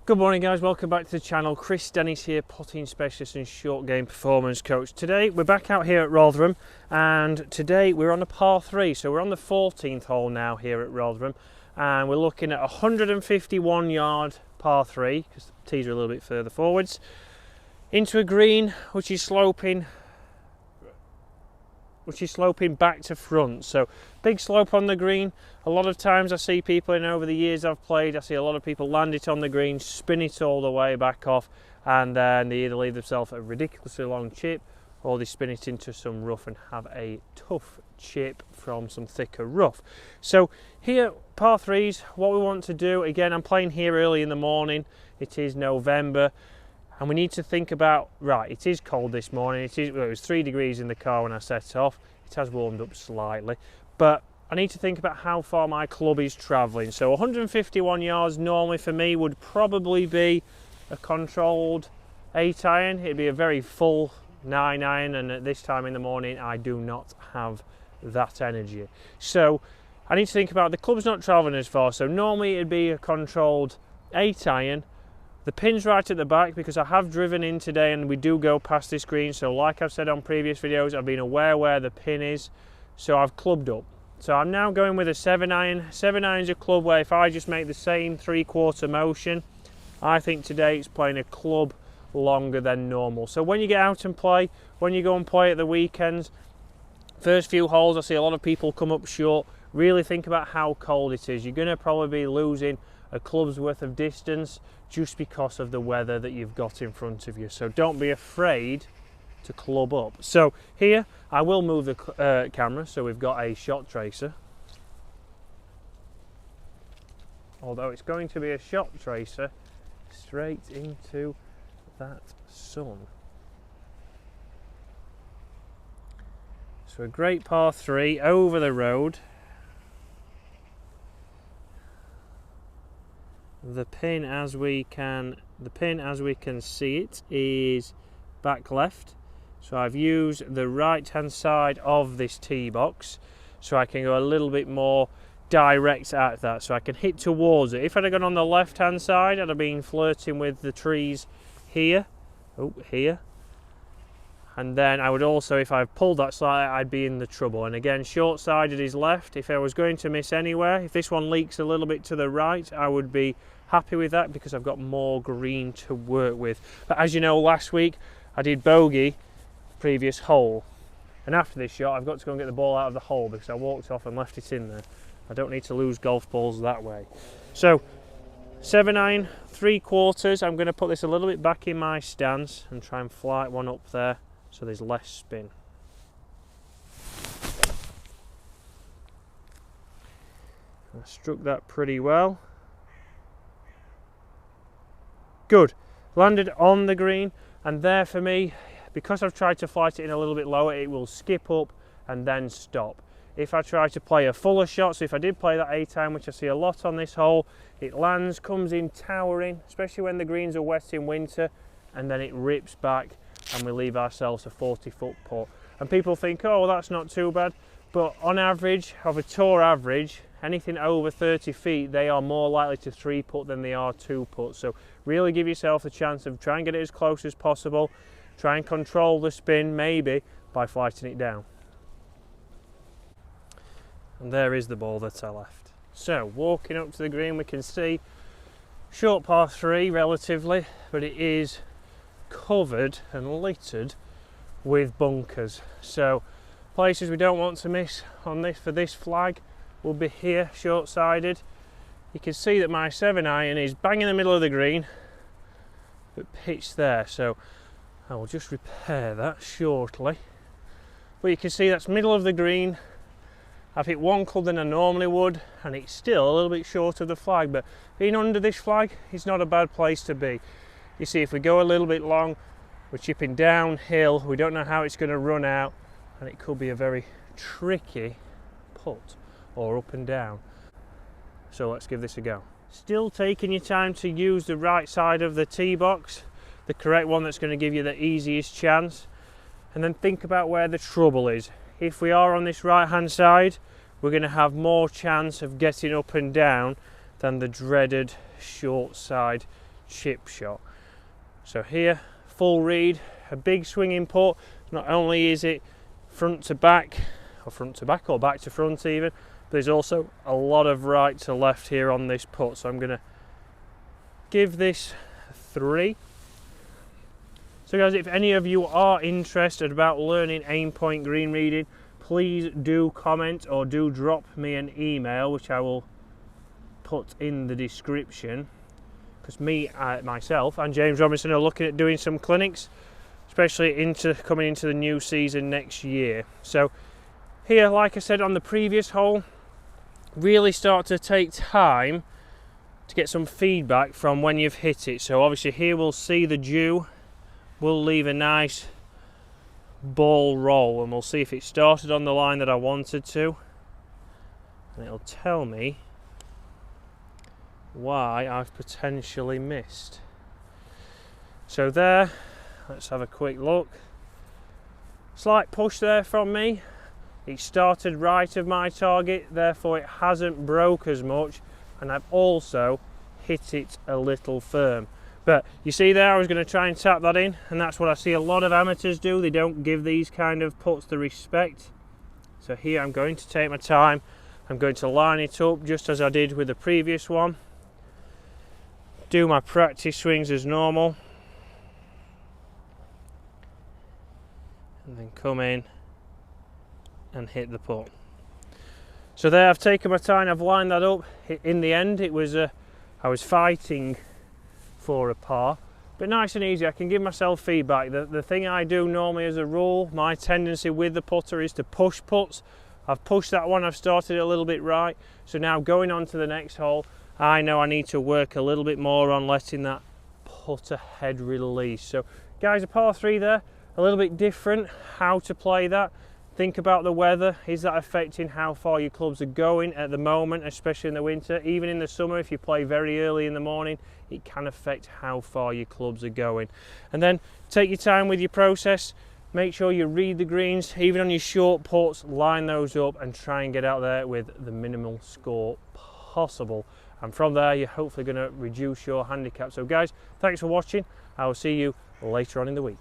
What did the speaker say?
Good morning guys, welcome back to the channel. Chris Dennis here, putting specialist and short game performance coach. Today we're back out here at Rotherham, and today we're on a par 3, so we're on the 14th hole now here at Rotherham, and we're looking at a 151 yard par 3 because the tees are a little bit further forwards, into a green which is sloping back to front. So big slope on the green. A lot of times I see people, and over the years I've played, I see a lot of people land it on the green, spin it all the way back off, and then they either leave themselves a ridiculously long chip or they spin it into some rough and have a tough chip from some thicker rough. So here, par 3s, what we want to do, again, I'm playing here early in the morning. It is November. And we need to think about, right, it is cold this morning. It was 3 degrees in the car when I set off. It has warmed up slightly. But I need to think about how far my club is travelling. So 151 yards normally for me would probably be a controlled 8 iron. It'd be a very full 9 iron. And at this time in the morning, I do not have that energy. So I need to think about, the club's not travelling as far. So normally it'd be a controlled 8 iron. The pin's right at the back because I have driven in today and we do go past this green. So like I've said on previous videos, I've been aware where the pin is. So I've clubbed up. So I'm now going with a 7 iron. 7 iron's a club where if I just make the same 3/4 motion, I think today it's playing a club longer than normal. So when you get out and play, when you go and play at the weekends, first few holes I see a lot of people come up short. Really think about how cold it is. You're going to probably be losing a club's worth of distance just because of the weather that you've got in front of you. So don't be afraid to club up. So here I will move the camera, so we've got a shot tracer, although it's going to be a shot tracer straight into that sun. So a great par 3 over the road. The pin as we can see it is back left. So I've used the right hand side of this tee box so I can go a little bit more direct at that, so I can hit towards it. If I'd have gone on the left hand side, I'd have been flirting with the trees here, and then I would also, if I pulled that slightly, I'd be in the trouble. And again, short sided is left. If I was going to miss anywhere, if this one leaks a little bit to the right, I would be happy with that because I've got more green to work with. But as you know, last week I did bogey previous hole, and after this shot I've got to go and get the ball out of the hole because I walked off and left it in there. I don't need to lose golf balls that way. So 7 iron, 3/4. I'm going to put this a little bit back in my stance and try and flight one up there so there's less spin. I struck that pretty well. Good. Landed on the green, and there for me, because I've tried to flight it in a little bit lower, it will skip up and then stop. If I try to play a fuller shot, so if I did play that 8 iron, which I see a lot on this hole, it lands, comes in towering, especially when the greens are wet in winter, and then it rips back and we leave ourselves a 40-foot putt. And people think, oh, well, that's not too bad. But on average, of a tour average, anything over 30 feet, they are more likely to 3-putt than they are 2-putt. So really give yourself the chance of trying to get it as close as possible. Try and control the spin, maybe, by flighting it down. And there is the ball that I left. So walking up to the green, we can see short par 3 relatively, but it is covered and littered with bunkers. So places we don't want to miss on this for this flag will be here, short-sided. You can see that my 7 iron is bang in the middle of the green, but pitched there. So I will just repair that shortly. But you can see that's middle of the green. I've hit one club than I normally would, and it's still a little bit short of the flag, but being under this flag is not a bad place to be. You see, if we go a little bit long, we're chipping downhill, we don't know how it's going to run out, and it could be a very tricky putt, or up and down. So let's give this a go. Still taking your time to use the right side of the tee box, the correct one that's going to give you the easiest chance, and then think about where the trouble is. If we are on this right hand side, we're going to have more chance of getting up and down than the dreaded short side chip shot. So here, full reed, a big swinging putt. Not only is it front to back or back to front even, but there's also a lot of right to left here on this putt. So I'm going to give this 3. So guys, if any of you are interested about learning aim point green reading, please do comment or do drop me an email, which I will put in the description, because myself and James Robinson are looking at doing some clinics, especially coming into the new season next year. So here, like I said on the previous hole, really start to take time to get some feedback from when you've hit it. So obviously here we'll see the dew, we'll leave a nice ball roll, and we'll see if it started on the line that I wanted to, and it'll tell me why I've potentially missed. So there, let's have a quick look. Slight push there from me. It started right of my target, therefore it hasn't broke as much, and I've also hit it a little firm. But you see there, I was going to try and tap that in, and that's what I see a lot of amateurs do. They don't give these kind of putts the respect. So here I'm going to take my time. I'm going to line it up just as I did with the previous one. Do my practice swings as normal. And then come in and hit the putt. So there, I've taken my time, I've lined that up. In the end, it was I was fighting for a par, but nice and easy. I can give myself feedback. The thing I do normally as a rule, my tendency with the putter is to push putts. I've pushed that one, I've started a little bit right, so now going on to the next hole, I know I need to work a little bit more on letting that putter head release. So guys, a par 3 there, a little bit different how to play that. Think about the weather. Is that affecting how far your clubs are going at the moment, especially in the winter? Even in the summer, if you play very early in the morning, it can affect how far your clubs are going. And then take your time with your process. Make sure you read the greens, even on your short putts, line those up and try and get out there with the minimal score possible. And from there, you're hopefully going to reduce your handicap. So guys, thanks for watching. I will see you later on in the week.